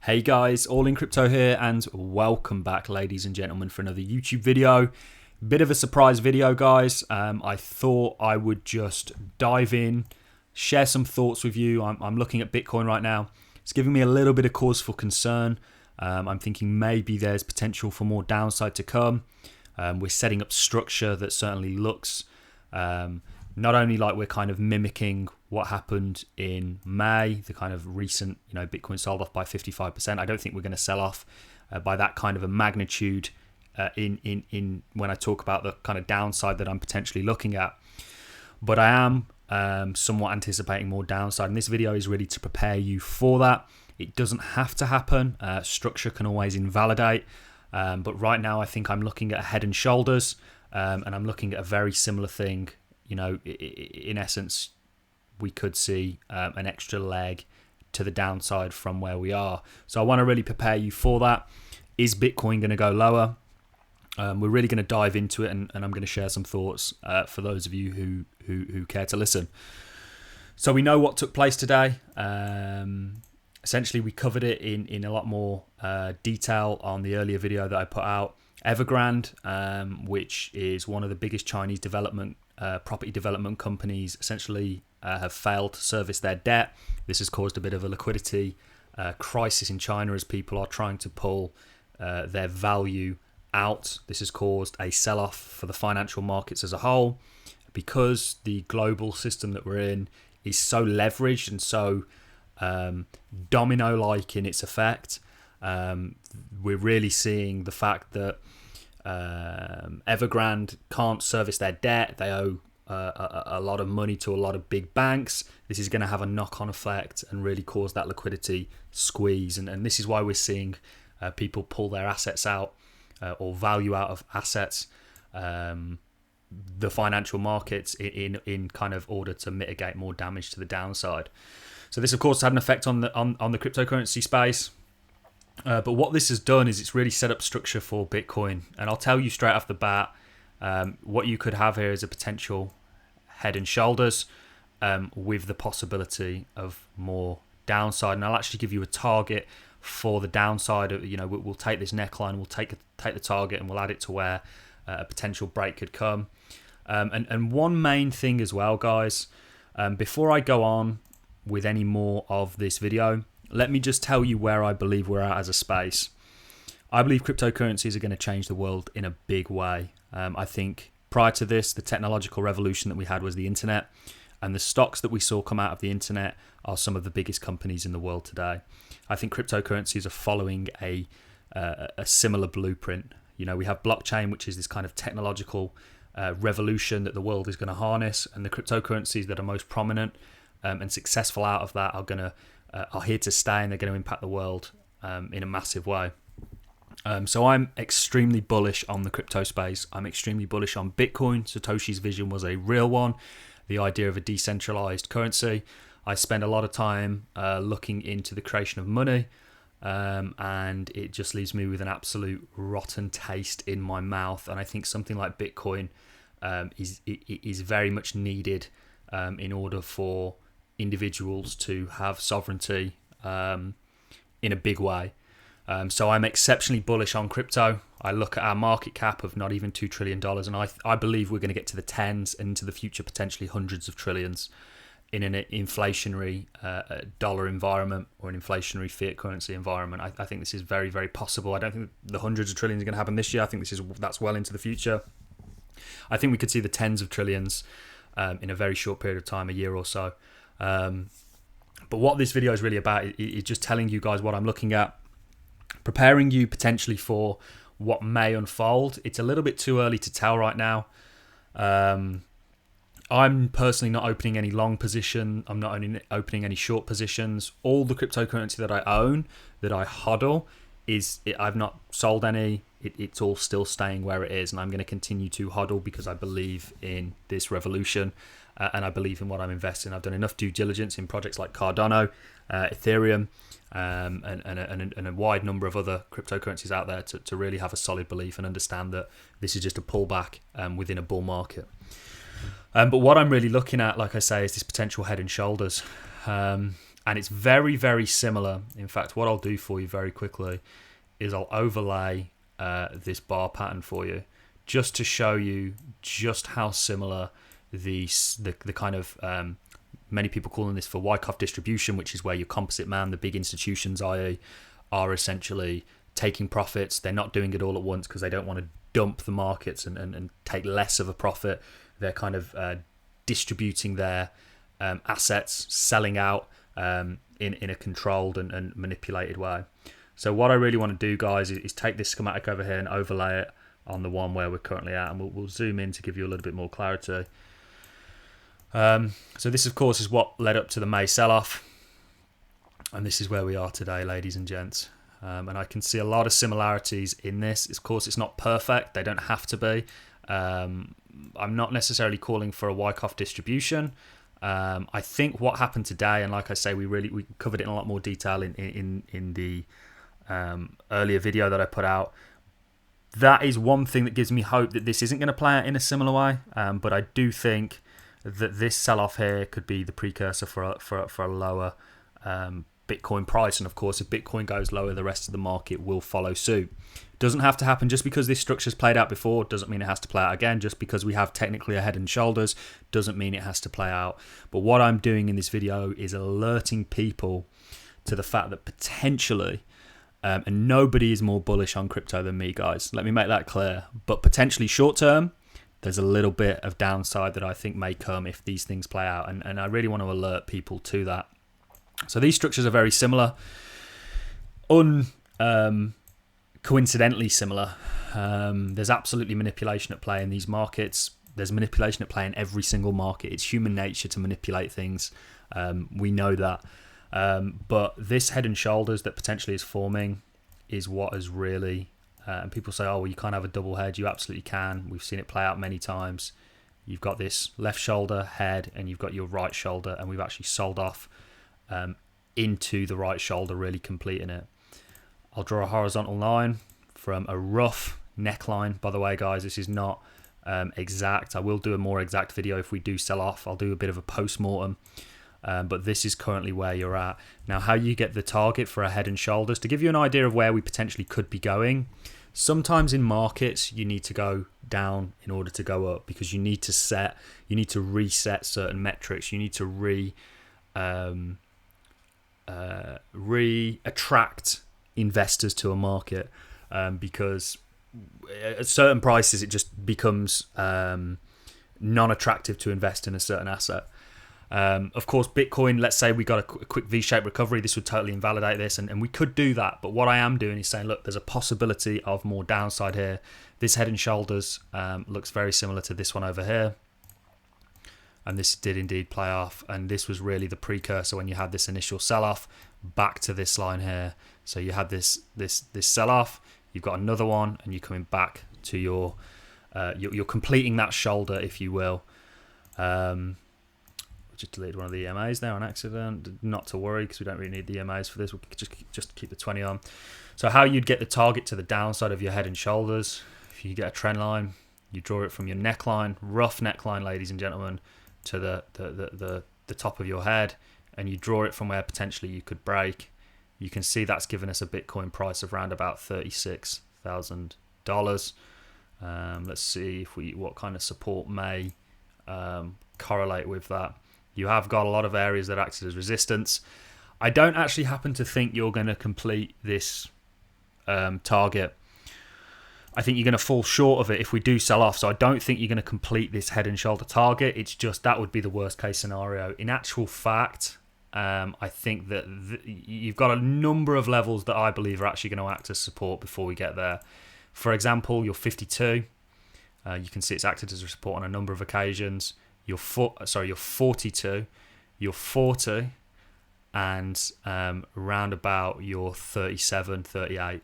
Hey guys, All in Crypto here, and welcome back, ladies and gentlemen, for another YouTube video. Bit of a surprise video, guys. I thought I would just dive in, share some thoughts with you. I'm looking at Bitcoin right now. It's giving me a little bit of cause for concern. I'm thinking maybe there's potential for more downside to come. We're setting up structure that certainly looks not only like we're kind of mimicking what happened in May, the kind of recent, Bitcoin sold off by 55%. I don't think we're going to sell off by that kind of a magnitude in when I talk about the kind of downside that I'm potentially looking at. But I am somewhat anticipating more downside, and this video is really to prepare you for that. It doesn't have to happen. Structure can always invalidate. But right now I think I'm looking at head and shoulders, and I'm looking at a very similar thing. In essence, we could see an extra leg to the downside from where we are. So I want to really prepare you for that. Is Bitcoin going to go lower? We're really going to dive into it, and I'm going to share some thoughts for those of you who care to listen. So we know what took place today. Essentially, we covered it in a lot more detail on the earlier video that I put out. Evergrande, which is one of the biggest Chinese property development companies, essentially have failed to service their debt. This has caused a bit of a liquidity crisis in China as people are trying to pull their value out. This has caused a sell-off for the financial markets as a whole, because the global system that we're in is so leveraged and so domino-like in its effect. We're really seeing the fact that Evergrande can't service their debt. They owe a lot of money to a lot of big banks. This is going to have a knock-on effect and really cause that liquidity squeeze. And this is why we're seeing people pull their assets out or value out of assets, the financial markets in kind of order to mitigate more damage to the downside. So this, of course, had an effect on the cryptocurrency space. But what this has done is it's really set up structure for Bitcoin. And I'll tell you straight off the bat, what you could have here is a potential head and shoulders with the possibility of more downside. And I'll actually give you a target for the downside. We'll take this neckline, we'll take the target, and we'll add it to where a potential break could come. And one main thing as well, guys, before I go on with any more of this video, let me just tell you where I believe we're at as a space. I believe cryptocurrencies are going to change the world in a big way. I think prior to this, the technological revolution that we had was the internet, and the stocks that we saw come out of the internet are some of the biggest companies in the world today. I think cryptocurrencies are following a similar blueprint. We have blockchain, which is this kind of technological revolution that the world is going to harness, and the cryptocurrencies that are most prominent and successful out of that are here to stay, and they're going to impact the world in a massive way. So I'm extremely bullish on the crypto space. I'm extremely bullish on Bitcoin. Satoshi's vision was a real one, the idea of a decentralized currency. I spend a lot of time looking into the creation of money, and it just leaves me with an absolute rotten taste in my mouth. And I think something like Bitcoin is very much needed in order for individuals to have sovereignty in a big way. So I'm exceptionally bullish on crypto. I look at our market cap of not even $2 trillion, and I believe we're going to get to the tens and into the future potentially hundreds of trillions in an inflationary dollar environment or an inflationary fiat currency environment. I think this is very, very possible. I don't think the hundreds of trillions are going to happen this year. I think that's well into the future. I think we could see the tens of trillions in a very short period of time, a year or so. But what this video is really about is just telling you guys what I'm looking at, preparing you potentially for what may unfold. It's a little bit too early to tell right now. I'm personally not opening any long position. I'm not opening any short positions. All the cryptocurrency that I own, that I hodl, I've not sold any. It's all still staying where it is, and I'm going to continue to hodl because I believe in this revolution. And I believe in what I'm investing. I've done enough due diligence in projects like CARDANO, ETHEREUM, and a wide number of other cryptocurrencies out there to really have a solid belief and understand that this is just a pullback within a bull market. But what I'm really looking at, like I say, is this potential head and shoulders. And And it's very, very similar. In fact, what I'll do for you very quickly is I'll overlay this bar pattern for you, just to show you just how similar the kind of many people calling this for Wyckoff distribution, which is where your composite man, the big institutions, i.e., are essentially taking profits. They're not doing it all at once because they don't want to dump the markets and take less of a profit. They're kind of distributing their assets, selling out in a controlled and manipulated way. So what I really want to do, guys, is take this schematic over here and overlay it on the one where we're currently at, and we'll zoom in to give you a little bit more clarity. So this, of course, is what led up to the May sell-off, and this is where we are today, ladies and gents. And I can see a lot of similarities in this. Of course, it's not perfect. They don't have to be. I'm not necessarily calling for a Wyckoff distribution. I think what happened today, and like I say, we covered it in a lot more detail in the earlier video that I put out. That is one thing that gives me hope that this isn't going to play out in a similar way. But I do think that this sell-off here could be the precursor for a lower Bitcoin price. And of course, if Bitcoin goes lower, the rest of the market will follow suit. Doesn't have to happen. Just because this structure's played out before doesn't mean it has to play out again. Just because we have technically a head and shoulders doesn't mean it has to play out. But what I'm doing in this video is alerting people to the fact that potentially, and nobody is more bullish on crypto than me, guys. Let me make that clear. But potentially short term, there's a little bit of downside that I think may come if these things play out. And I really want to alert people to that. So these structures are very similar. Coincidentally similar. There's absolutely manipulation at play in these markets. There's manipulation at play in every single market. It's human nature to manipulate things. We know that. But this head and shoulders that potentially is forming is what is really... and people say, oh, well, you can't have a double head. You absolutely can. We've seen it play out many times. You've got this left shoulder, head, and you've got your right shoulder, and we've actually sold off into the right shoulder, really completing it. I'll draw a horizontal line from a rough neckline. By the way, guys, this is not exact. I will do a more exact video if we do sell off. I'll do a bit of a post-mortem. But this is currently where you're at. Now, how you get the target for a head and shoulders, to give you an idea of where we potentially could be going, sometimes in markets, you need to go down in order to go up because you need to reset certain metrics. You need to re-attract investors to a market because at certain prices it just becomes non-attractive to invest in a certain asset. Of course, Bitcoin, let's say we got a quick V-shaped recovery, this would totally invalidate this, and we could do that. But what I am doing is saying, look, there's a possibility of more downside here. This head and shoulders looks very similar to this one over here. And this did indeed play off. And this was really the precursor when you had this initial sell-off back to this line here. So you had this sell-off, you've got another one, and you're coming back to your, you're completing that shoulder, if you will. Just deleted one of the EMAs there on accident. Not to worry, because we don't really need the EMAs for this. We'll just keep the 20 on. So how you'd get the target to the downside of your head and shoulders, if you get a trend line, you draw it from your neckline, rough neckline, ladies and gentlemen, to the top of your head, and you draw it from where potentially you could break. You can see that's given us a Bitcoin price of around about $36,000. Let's see what kind of support may correlate with that. You have got a lot of areas that acted as resistance. I don't actually happen to think you're going to complete this target. I think you're going to fall short of it if we do sell off. So I don't think you're going to complete this head and shoulder target. It's just that would be the worst case scenario. In actual fact, I think that you've got a number of levels that I believe are actually going to act as support before we get there. For example, your 52. You can see it's acted as a support on a number of occasions. Your 42, your 40, and around about your 37, 38.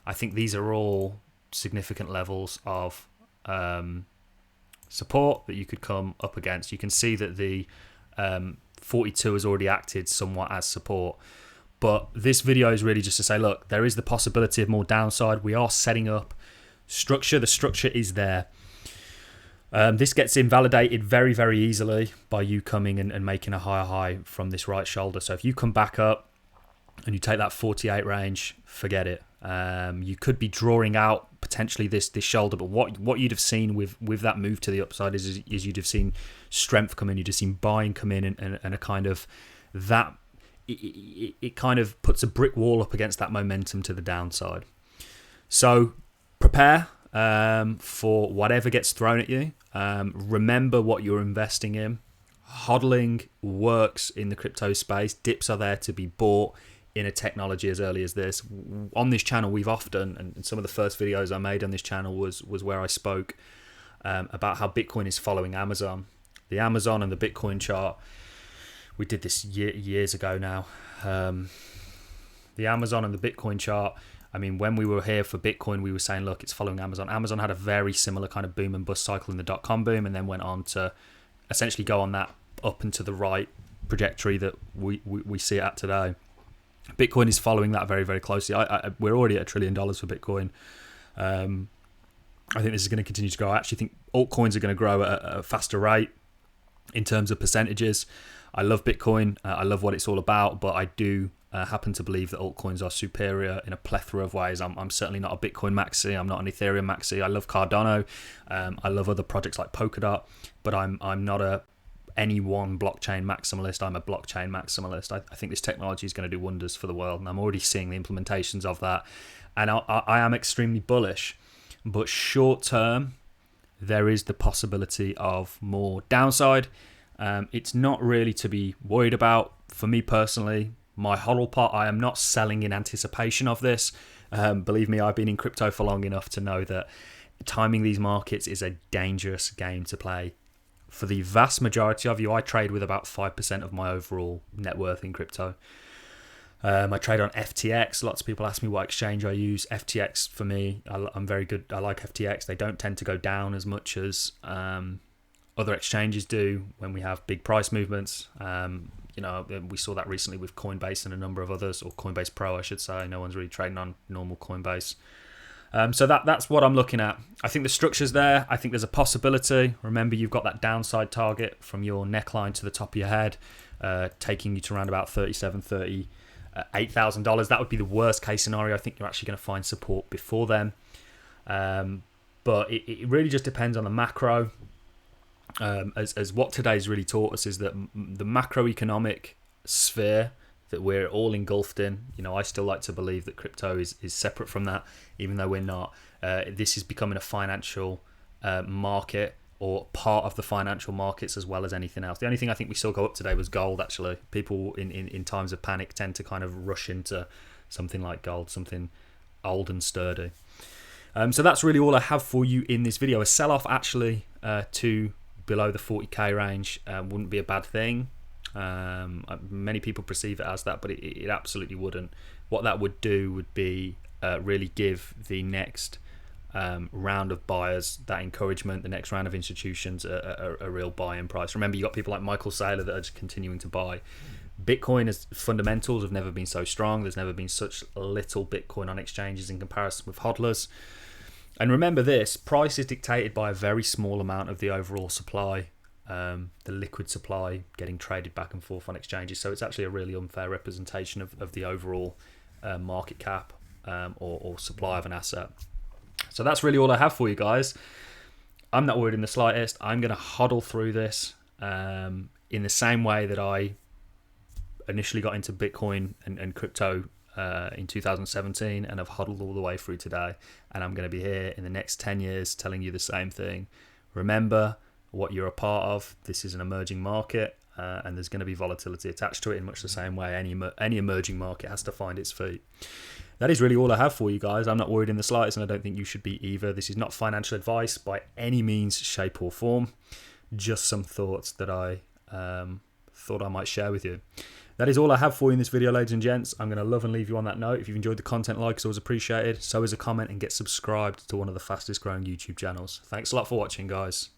I think these are all significant levels of support that you could come up against. You can see that the 42 has already acted somewhat as support. But this video is really just to say, look, there is the possibility of more downside. We are setting up structure. The structure is there. This gets invalidated very, very easily by you coming and making a higher high from this right shoulder. So if you come back up and you take that 48 range, forget it. You could be drawing out potentially this shoulder, but what you'd have seen with that move to the upside is you'd have seen strength come in, you'd have seen buying come in, and a kind of that it kind of puts a brick wall up against that momentum to the downside. So prepare for whatever gets thrown at you. Remember what you're investing in. Hodling works in the crypto space. Dips are there to be bought in a technology as early as this. On this channel, we've often, and some of the first videos I made on this channel was where I spoke about how Bitcoin is following Amazon. The Amazon and the Bitcoin chart, we did this years ago now. The Amazon and the Bitcoin chart, I mean, when we were here for Bitcoin, we were saying, look, it's following Amazon. Amazon had a very similar kind of boom and bust cycle in the dot-com boom, and then went on to essentially go on that up and to the right trajectory that we see it at today. Bitcoin is following that very, very closely. We're already at $1 trillion for Bitcoin. I think this is going to continue to grow. I actually think altcoins are going to grow at a faster rate in terms of percentages. I love Bitcoin. I love what it's all about, but I do happen to believe that altcoins are superior in a plethora of ways. I'm certainly not a Bitcoin maxi. I'm not an Ethereum maxi. I love Cardano. I love other projects like POLKADOT, but I'm not any one blockchain maximalist. I'm a blockchain maximalist. I think this technology is going to do wonders for the world, and I'm already seeing the implementations of that. And I am extremely bullish, but short term, there is the possibility of more downside. It's not really to be worried about. For me personally, my HODL pot, I am not selling in anticipation of this. Believe me, I've been in crypto for long enough to know that timing these markets is a dangerous game to play. For the vast majority of you, I trade with about 5% of my overall net worth in crypto. I trade on FTX. Lots of people ask me what exchange I use. FTX, for me, I'm very good. I like FTX. They don't tend to go down as much as other exchanges do when we have big price movements. We saw that recently with Coinbase and a number of others, or Coinbase Pro, I should say. No one's really trading on normal Coinbase. So that's what I'm looking at. I think the structure's there. I think there's a possibility. Remember, you've got that downside target from your neckline to the top of your head, taking you to around about $38,000. That would be the worst case scenario. I think you're actually going to find support before then. But it really just depends on the macro. As what today's really taught us is that the macroeconomic sphere that we're all engulfed in, I still like to believe that crypto is separate from that, even though we're not. This is becoming a financial market, or part of the financial markets as well as anything else. The only thing I think we saw go up today was gold, actually. People in times of panic tend to kind of rush into something like gold, something old and sturdy. So that's really all I have for you in this video. A sell-off actually to below the 40k range wouldn't be a bad thing. Many people perceive it as that, but it absolutely wouldn't. What that would do would be really give the next round of buyers that encouragement, the next round of institutions a real buy-in price. Remember, you got people like Michael Saylor that are just continuing to buy. Bitcoin as fundamentals have never been so strong. There's never been such little Bitcoin on exchanges in comparison with hodlers. And remember this, price is dictated by a very small amount of the overall supply, the liquid supply getting traded back and forth on exchanges. So it's actually a really unfair representation of the overall market cap or supply of an asset. So that's really all I have for you guys. I'm not worried in the slightest. I'm going to hodl through this in the same way that I initially got into Bitcoin and crypto in 2017, and I've hodled all the way through today. And I'm going to be here in the next 10 years telling you the same thing. Remember what you're a part of. This is an emerging market, and there's going to be volatility attached to it in much the same way any emerging market has to find its feet. That is really all I have for you guys. I'm not worried in the slightest, and I don't think you should be either. This is not financial advice by any means, shape or form. Just some thoughts that I thought I might share with you. That is all I have for you in this video, ladies and gents. I'm going to love and leave you on that note. If you've enjoyed the content, like is always appreciated. So is a comment, and get subscribed to one of the fastest growing YouTube channels. Thanks a lot for watching, guys.